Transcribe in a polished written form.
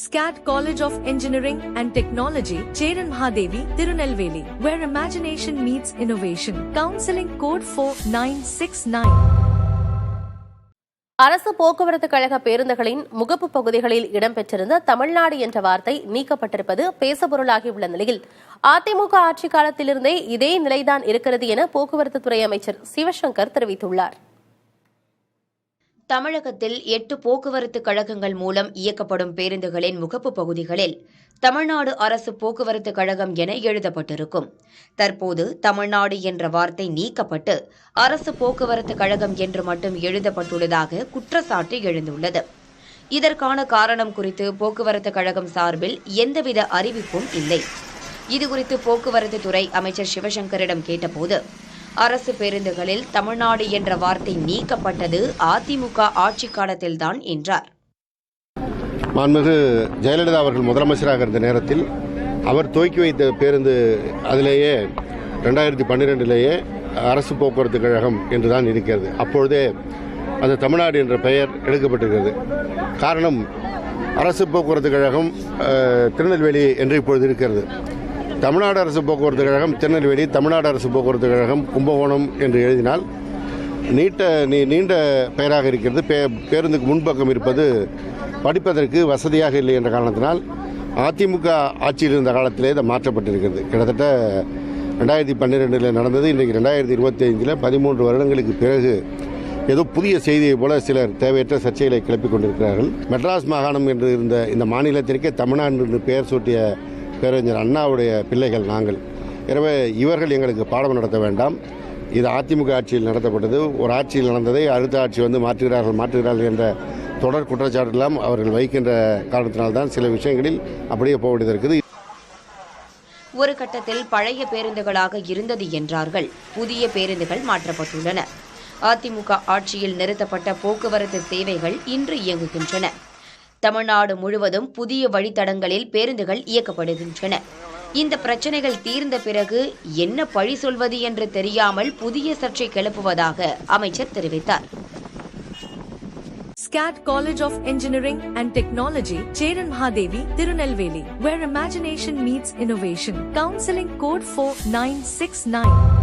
SCAT College of Engineering and Technology, Cheran Mahadevi, Tirunelveli, where imagination meets innovation. Counseling code 4969. அரசு போக்குவரத்து கழக பேருந்துகளின் முகப்பு பகுதிகளில் இடம்பெற்றிருந்த தமிழ்நாடு என்ற வார்த்தை நீக்கப்பட்டிருப்பது பேசப்பொருளாகியுள்ள நிலையில் அதிமுக ஆட்சி காலத்திலிருந்தே இதே நிலைதான் இருக்கிறது என போக்குவரத்து துறை அமைச்சர் சிவசங்கர் தெரிவித்துள்ளார். தமிழகத்தில் 8 போக்குவரத்து கழகங்கள் மூலம் இயக்கப்படும் பேருந்துகளின் முகப்பு பகுதிகளில் தமிழ்நாடு அரசு போக்குவரத்து கழகம் என எழுதப்பட்டிருக்கும். தற்போது தமிழ்நாடு என்ற வார்த்தை நீக்கப்பட்டு அரசு போக்குவரத்து கழகம் என்று மட்டும் எழுதப்பட்டுள்ளதாக குற்றச்சாட்டு எழுந்துள்ளது. இதற்கான காரணம் குறித்து போக்குவரத்து கழகம் சார்பில் எந்தவித அறிவிப்பும் இல்லை. இதுகுறித்து போக்குவரத்து துறை அமைச்சர் சிவசங்கரிடம் கேட்டபோது, அரசு பேருந்துகளில் தமிழ்நாடு என்ற வார்த்தை நீக்கப்பட்டது அதிமுக ஆட்சி காலத்தில்தான் என்றார். மாண்புமிகு ஜெயலலிதா அவர்கள் முதலமைச்சராக இருந்த நேரத்தில் அவர் துவக்கி வைத்த பேருந்து அதிலேயே 2012 அரசு போக்குவரத்து கழகம் என்றுதான் இருக்கிறது. அப்பொழுதே அந்த தமிழ்நாடு என்ற பெயர் எடுக்கப்பட்டிருக்கிறது. காரணம், அரசு போக்குவரத்து கழகம் திருநெல்வேலி என்று இப்பொழுது இருக்கிறது. தமிழ்நாடு அரசு போக்குவரத்து கழகம் திருநெல்வேலி, தமிழ்நாடு அரசு போக்குவரத்து கழகம் கும்பகோணம் என்று எழுதினால் நீண்ட பெயராக இருக்கிறது. பேருந்துக்கு முன்பக்கம் இருப்பது படிப்பதற்கு வசதியாக இல்லை என்ற காரணத்தினால் அதிமுக ஆட்சியில் இருந்த காலத்திலே இதை மாற்றப்பட்டிருக்கிறது. கிட்டத்தட்ட 2012 நடந்தது. இன்றைக்கு 2025 13 வருடங்களுக்கு பிறகு ஏதோ புதிய செய்தியை போல சிலர் தேவையற்ற சர்ச்சைகளை கிளப்பிக் கொண்டிருக்கிறார்கள். மெட்ராஸ் மாகாணம் என்று இருந்த இந்த மாநிலத்திற்கே தமிழ்நாடு என்று பெயர் சூட்டிய பேரறிஞர் அண்ணாவுடைய பிள்ளைகள் நாங்கள். எனவே இவர்கள் எங்களுக்கு பாடம் நடத்த வேண்டாம். இது அதிமுக ஆட்சியில் நடத்தப்பட்டது. ஒரு ஆட்சியில் நடந்ததை அடுத்த ஆட்சி மாற்றுகிறார்கள் என்ற தொடர் குற்றச்சாட்டெல்லாம் அவர்கள் வைக்கின்ற காரணத்தினால்தான் சில விஷயங்களில் அப்படியே போக வேண்டியது இருக்குது. ஒரு கட்டத்தில் பழைய பேருந்துகளாக இருந்தது என்றார்கள். புதிய பேருந்துகள் மாற்றப்பட்டுள்ளன. அதிமுக ஆட்சியில் நிறுத்தப்பட்ட போக்குவரத்து சேவைகள் இன்று இயங்குகின்றன. தமிழ்நாடு முழுவதும் புதிய வழித்தடங்களில் பேருந்துகள் இயக்கப்படுகின்றன. இந்த பிரச்சனைகள் தீர்ந்த பிறகு என்ன பழி சொல்வது என்று தெரியாமல் புதிய சர்ச்சை கிளப்புவதாக அமைச்சர் தெரிவித்தார். SCAT College of Engineering and Technology, Cheran Mahadevi, Tirunelveli, where imagination meets innovation. Counseling code 4969.